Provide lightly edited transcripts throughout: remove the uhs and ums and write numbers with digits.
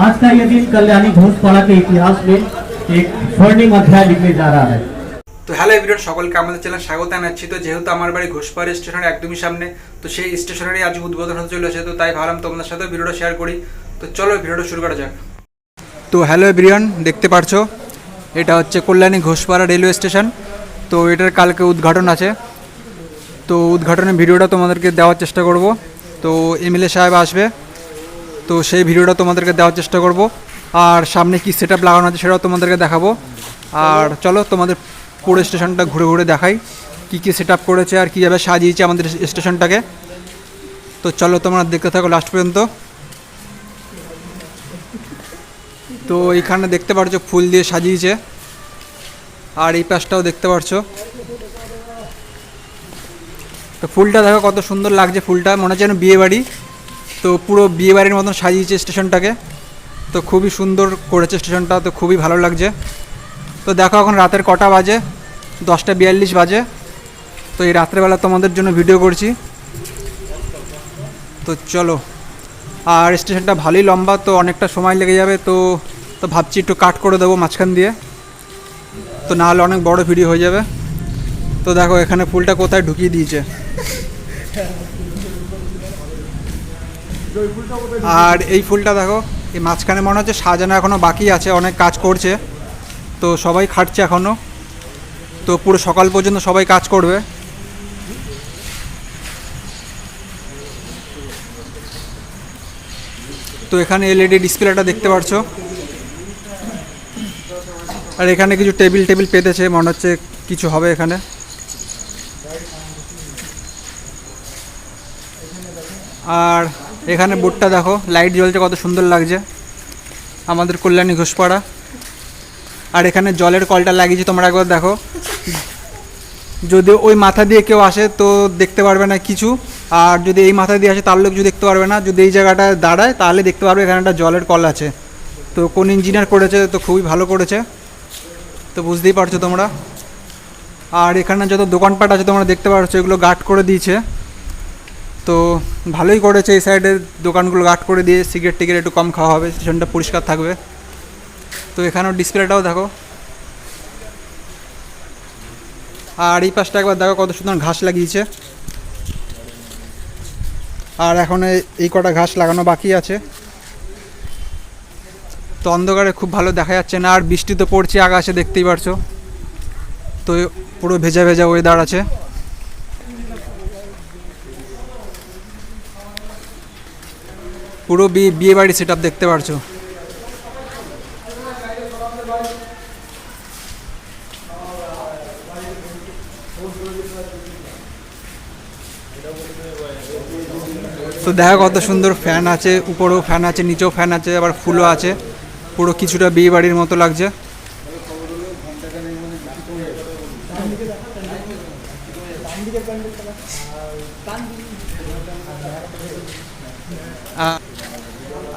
आज का ये दिन कल्याणी घोषपाड़ा के इतिहास में एक स्वर्णिम अध्याय लिखने जा रहा है। তো হ্যালো এভরিওয়ান, সকলকে আমাদের চ্যানেল স্বাগত জানাচ্ছি। তো যেহেতু আমার বাড়ি ঘোষপাড়া স্টেশনের একদমই সামনে, তো সেই স্টেশনেরই আজ উদ্বোধন হতে চলেছে, তো তাই ভাবলাম তোমাদের সাথে ভিডিওটা শেয়ার করি। তো চলো ভিডিওটা শুরু করা যাক। তো হ্যালো এভরিওয়ান, দেখতে পারছো এটা হচ্ছে কল্যাণী ঘোষপাড়া রেলওয়ে স্টেশন। তো এটার কালকে উদ্ঘাটন আছে, তো উদ্ঘাটনের ভিডিওটা তোমাদেরকে দেওয়ার চেষ্টা করব। তো এমএলএ সাহেব আসবে, তো সেই ভিডিওটা তোমাদেরকে দেওয়ার চেষ্টা করব। আর সামনে কি সেটআপ লাগানো আছে সেটাও তোমাদেরকে দেখাবো। আর চলো তোমাদের পুরো স্টেশনটা ঘুরে ঘুরে দেখাই কী কী সেটআপ করেছে আর কীভাবে সাজিয়েছে আমাদের স্টেশনটাকে। তো চলো তোমরা দেখতে থাকো লাস্ট পর্যন্ত। তো এইখানে দেখতে পারছো ফুল দিয়ে সাজিয়েছে, আর এই পাশটাও দেখতে পারছো। তো ফুলটা দেখো কত সুন্দর লাগছে, ফুলটা মনে হচ্ছে যেন বিয়ে বাড়ি। তো পুরো বিয়ে বাড়ির মতন সাজিয়েছে স্টেশনটাকে, তো খুবই সুন্দর করেছে স্টেশনটা, তো খুবই ভালো লাগছে। তো দেখো এখন রাতের কটা বাজে, 10:42 বাজে। তো এই রাত্রেবেলা তোমাদের জন্য ভিডিও করছি। তো চলো, আর স্টেশনটা ভালোই লম্বা, তো অনেকটা সময় লেগে যাবে। তো ভাবছি একটু কাট করে দেবো মাঝখান দিয়ে, তো নাহলে অনেক বড় ভিডিও হয়ে যাবে। তো দেখো এখানে ফুলটা কোথায় ঢুকিয়ে দিয়েছে, আর এই ফুলটা দেখো এই মাঝখানে মনে হচ্ছে সাজানো এখনও বাকি আছে, অনেক কাজ করছে। তো সবাই খাটছে এখনও, তো পুরো সকাল পর্যন্ত সবাই কাজ করবে। তো এখানে এলইডি ডিসপ্লেটা দেখতে পারছো, আর এখানে কিছু টেবিল পেতেছে, মনে হচ্ছে কিছু হবে এখানে। আর এখানে বোর্ডটা দেখো লাইট জ্বলছে, কত সুন্দর লাগছে আমাদের কল্যাণী ঘোষপাড়া। আর এখানে জলের কলটা লাগিয়েছে, তোমরা একবার দেখো। যদি ওই মাথা দিয়ে কেউ আসে তো দেখতে পারবে না কিছু, আর যদি এই মাথা দিয়ে আসে তাহলে কিছু দেখতে পারবে না। যদি এই জায়গাটায় দাঁড়ায় তাহলে দেখতে পারবে এখানে একটা জলের কল আছে। তো কোন ইঞ্জিনিয়ার করেছে, তো খুবই ভালো করেছে, তো বুঝতেই পারছো তোমরা। আর এখানে যত দোকানপাট আছে তোমরা দেখতে পাচ্ছ, এগুলো গার্ড করে দিয়েছে, তো ভালোই করেছে। এই সাইডের দোকানগুলো গার্ড করে দিয়ে সিগারেট টিগারেট একটু কম খাওয়া হবে, স্টেশনটা পরিষ্কার থাকবে। তো এখানেও ডিসপ্লেটাও দেখো, আর এই পাশটা একবার দেখো কত সুন্দর ঘাস লাগিয়েছে। আর এখন এই কটা ঘাস লাগানো বাকি আছে। তো অন্ধকারে খুব ভালো দেখা যাচ্ছে না, আর বৃষ্টি তো পড়ছে আকাশে দেখতেই পারছো। তো পুরো ভেজা ভেজা ওয়েদার আছে। পুরো বিয়ে বাড়ি সেটআপ দেখতে পারছো। তো দেখো কত সুন্দর ফ্যান আছে, উপরেও ফ্যান আছে, নিচেও ফ্যান আছে, আবার ফুলও আছে। পুরো কিছুটা বিয়ে বাড়ির মতো লাগছে।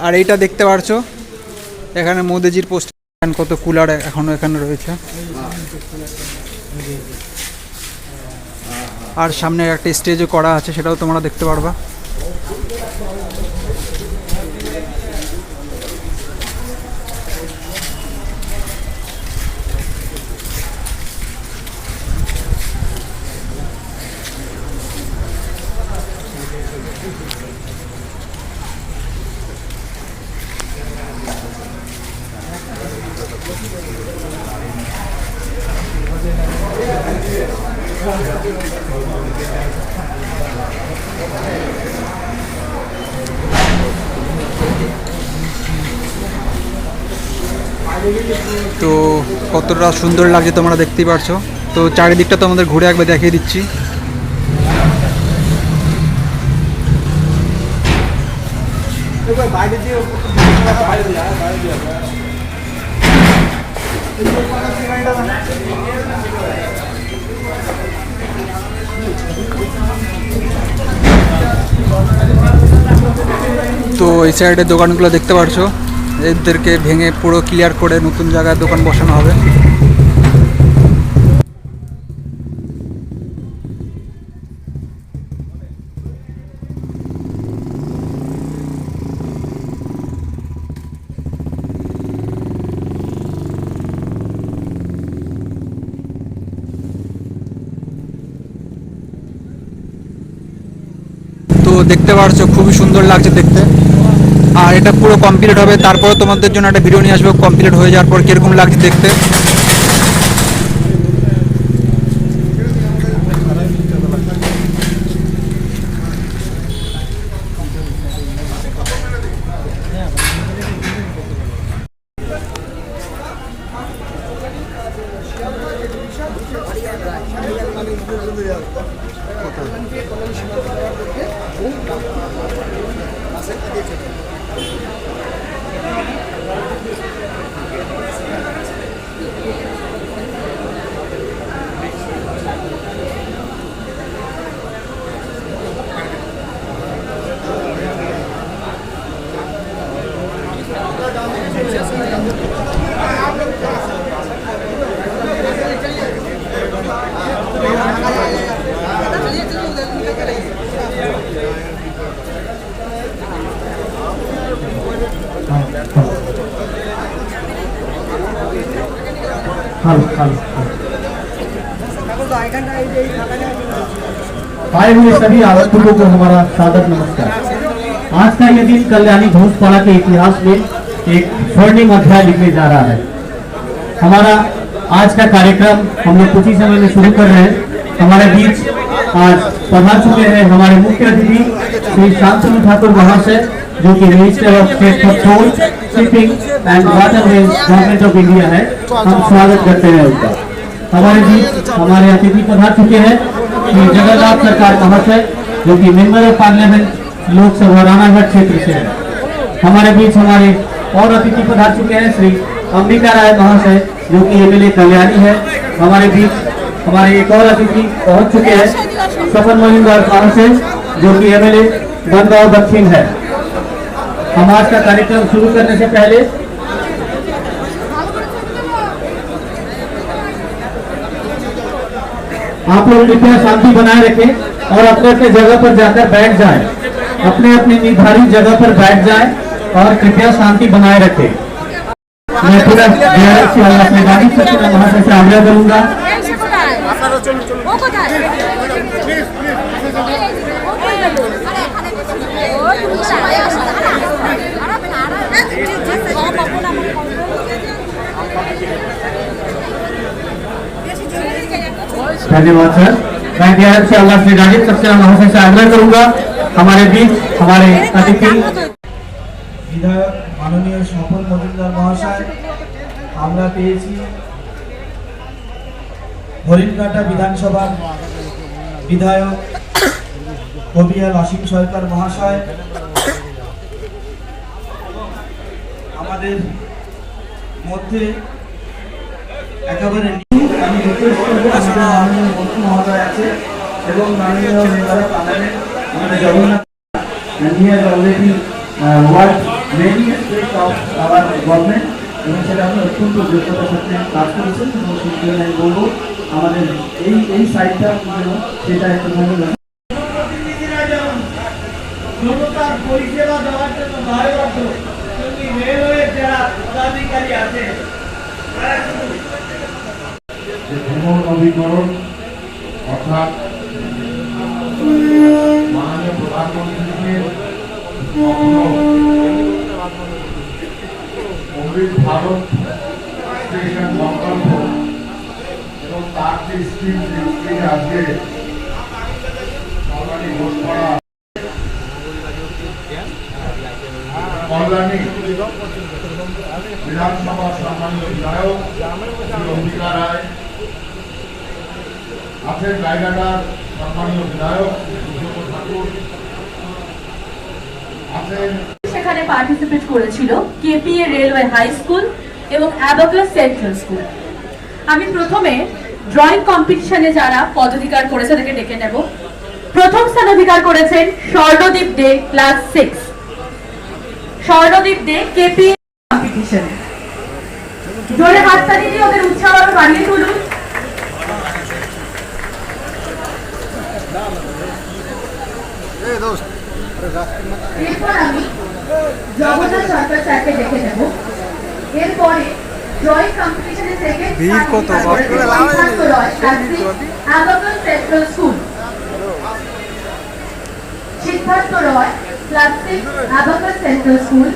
আর এইটা দেখতে পারছো এখানে মোদিজির পোস্টার, কত কুলার এখনো এখানে রয়েছে। আর সামনে একটা স্টেজও করা আছে, সেটাও তোমরা দেখতে পারবা। তো কতটা সুন্দর লাগছে তোমরা দেখতেই পারছো। তো চারিদিকটা তোমাদের ঘুরে একবার দেখিয়ে দিচ্ছি। তো এই সাইডের দোকানগুলো দেখতে পারছো, এদেরকে ভেঙে পুরো ক্লিয়ার করে নতুন জায়গায় দোকান বসানো হবে। দেখতে পারছো খুবই সুন্দর লাগছে দেখতে। আর এটা পুরো কমপ্লিট হবে, তারপরে তোমাদের জন্য একটা ভিডিও নিয়ে আসবো কমপ্লিট হয়ে যাওয়ার পর কীরকম লাগছে দেখতে। आए हुए सभी आगंतुकों को हमारा सादर नमस्कार। आज का ये दिन कल्याणी घोषपाड़ा के इतिहास में एक स्वर्णिम अध्याय लिखने जा रहा है। हमारा आज का कार्यक्रम हम लोग कुछ ही समय में शुरू कर रहे हैं। हमारे बीच आज पधार चुके हैं हमारे मुख्य अतिथि श्री शांतनु ठाकुर महाशय, जो कि minister of state for port, shipping and waterways government of India है। हम स्वागत करते हैं उनका। हमारे बीच हमारे अतिथि पधार चुके हैं श्री जगन्नाथ सरकार महाशय, जो कि member of parliament Lok Sabha Ranaghat क्षेत्र से है। हमारे बीच हमारे और अतिथि पधार चुके हैं श्री अंबिका राय महाशय, जो कि एमएलए कल्याणी है। हमारे बीच हमारे एक और अतिथि पहुंच चुके हैं सफल महिंद्र महाशय, जो कि एमएलए बनगांव दक्षिण है। हम आज का कार्यक्रम शुरू करने से पहले आप लोग कृपया शांति बनाए रखें और अपने अपने जगह पर जाकर बैठ जाएं। अपने अपने निर्धारित जगह पर बैठ जाएं और कृपया शांति बनाए रखें। मैं पूरा महाशय से आग्रह करूंगा धन्यवाद सर। मैं DRM से अल्लाह श्री राजीव सक्सेना महाशय से आग्रह करूंगा हमारे बीच हमारे अतिथि বিধায়ক মাননীয় সফল মজুমদার মহাশয়, আমরা পেয়েছি হরিণঘাটা বিধানসভার বিধায়ক কবিয়াল অসীম সরকার মহাশয়, আমাদের মধ্যে একেবারে আমি রিকোয়েস্ট করবো আমাদের মাননীয় মন্ত্রী মহোদয় আছে এবং মাননীয় মেম্বার অফ পার্লামেন্ট আমাদের জগন্নাথ নিয়ে already ward many aspect of our government এবং সেটা আপনি অত্যন্ত যোগ্যতার সাথে কাজ করেছেন এবং সেই জন্য আমি বলবো আমাদের এই সাইডটা সেটা একটু জনতার পরিষেবা দেওয়ার জন্য দায়বদ্ধ রেলওয়ের যারা পদাধিকারী আছে নবীকরণ অর্থাৎ মাননীয় প্রধানমন্ত্রীকে অমৃত ভারত স্টেশন সংকল্প এবং তার যে স্কিম আজকে কল্যাণী ঘোষপাড়া কল্যাণী বিধানসভার সম্মানিত বিধায়ক শ্রী অম্বিকা রায় আছেন, জায়গাটার সম্মানীয় বিধায়ক সুব্রত ঠাকুর আছেন। সেখানে পার্টিসিপেট করেছিল কেপিএ রেলওয়ে হাই স্কুল এবং অ্যাবাকাস সেন্ট্রাল স্কুল। আমি প্রথমে ড্রয়িং কম্পিটিশনে যারা পদাধিকার করেছে তাদেরকে ডেকে নেব। প্রথম স্থান অধিকার করেছেন স্বর্ণদীপ দে, ক্লাস 6। স্বর্ণদীপ দে কেপিএ কম্পিটিশনে। জোরে হাততালি দিয়ে ওদের উৎসাহ আরো বাড়িয়ে তুলুন। এরপর আমি জগন্নাথ সরকার স্যারকে দেখে নেব। এরপরে ড্রয়িং কম্পিটিশনে সেকেন্ড স্কুল। সিদ্ধার্থ রয় ক্লাস 6 অ্যাবাকাস সেন্ট্রাল স্কুল।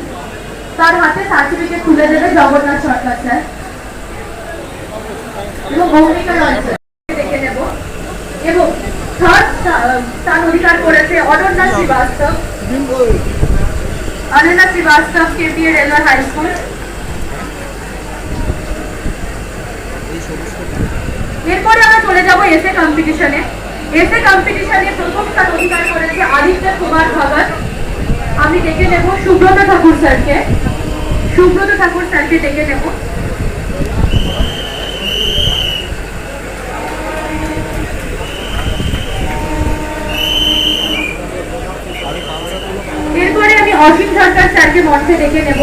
তার হাতে সার্টিফিকেট তুলে দেবে জগন্নাথ সরকার স্যার এবং মৌমিকা রয় স্যার দেখে নেব। এবং থার্ড স্থান অধিকার করেছে Ananya Srivastava, KPA railway high school. এরপরে আমরা চলে যাব এসএ কম্পিটিশনে। এসএ কম্পিটিশনে প্রথম স্থান অধিকার করেছে আদিত্য কুমার ভগত। আমি ডেকে নেব সুব্রত ঠাকুর স্যারকে, ডেকে নেব। এরপরে আমি অসীম সরকার স্যারকে মঞ্চে ডেকে নেব।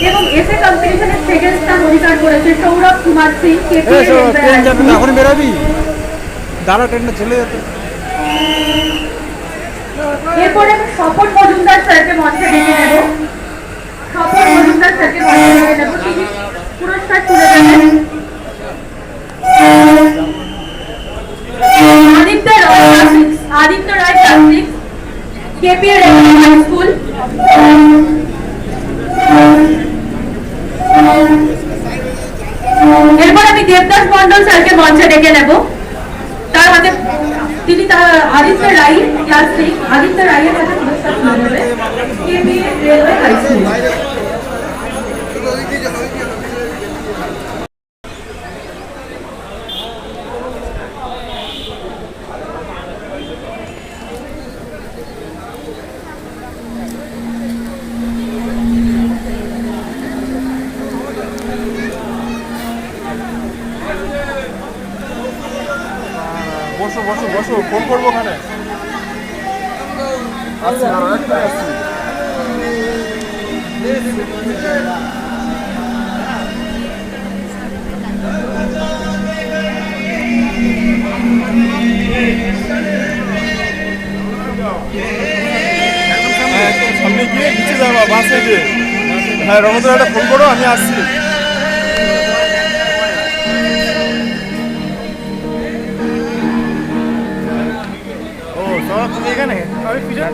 এবং এসএ কম্পিটিশনে সেকেন্ড স্থান অধিকার করেছে Sourav Kumar Singh, KPA railway high school. এখন বেরোবি দাঁড়া, ট্রেনটা চলে যেত। এরপরে আমি স্বপন মজুমদার স্যারকে মঞ্চে ডেকে নেব। তিনি পুরস্কার তুলে দেবেন। Aditya Roy class 6 KPA railway high school. এরপর আমি দেবদাস মন্ডল স্যারকে মঞ্চে ডেকে নেব। তার হাতে আদিত্য রায় ক্লাস 6, আদিত্য রায়ের হাতে পুরস্কার তুলে দেবে কেপিএ রেলওয়ে হাই স্কুল। বসো বসো বসো, ফোন করবো ওখানে। আসছি, আরো একটা আসছি। সামনে গিয়ে নিচে যাবা বাসে গিয়ে। হ্যাঁ রণদের একটা ফোন করো, আমি আসছি। তুমি এখানে, আমি পিছনে।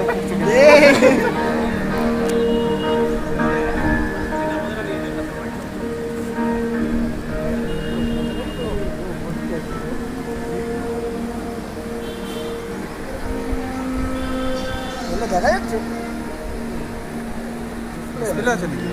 দেখা যাচ্ছে আছে নাকি?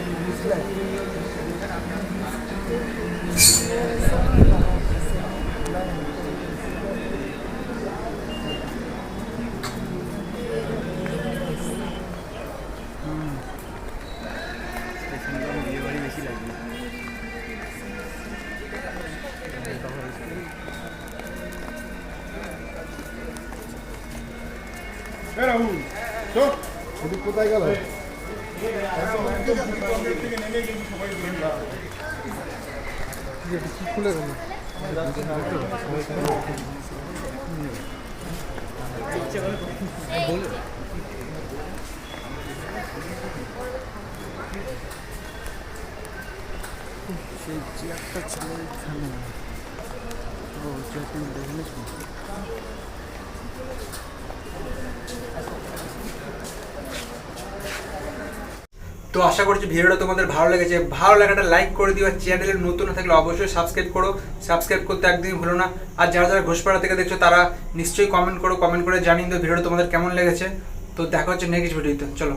কোথায় গেল? খুলে গেল। সেই চেয়ারটা ছিল এখানে। ও চেয়ারটা দেখে নিস। তো আশা করছি ভিডিওটা তোমাদের ভালো লেগেছে। ভালো লাগাটা লাইক করে দিও, চ্যানেলে নতুন না থাকলে অবশ্যই সাবস্ক্রাইব করো। সাবস্ক্রাইব করতে একদিন ভুলো না। আর যারা যারা ঘোষপাড়া থেকে দেখছো তারা নিশ্চয়ই কমেন্ট করে জানিয়ে দিও ভিডিওটা তোমাদের কেমন লেগেছে। তো দেখা হচ্ছে নেক্সট ভিডিওতে, চলো।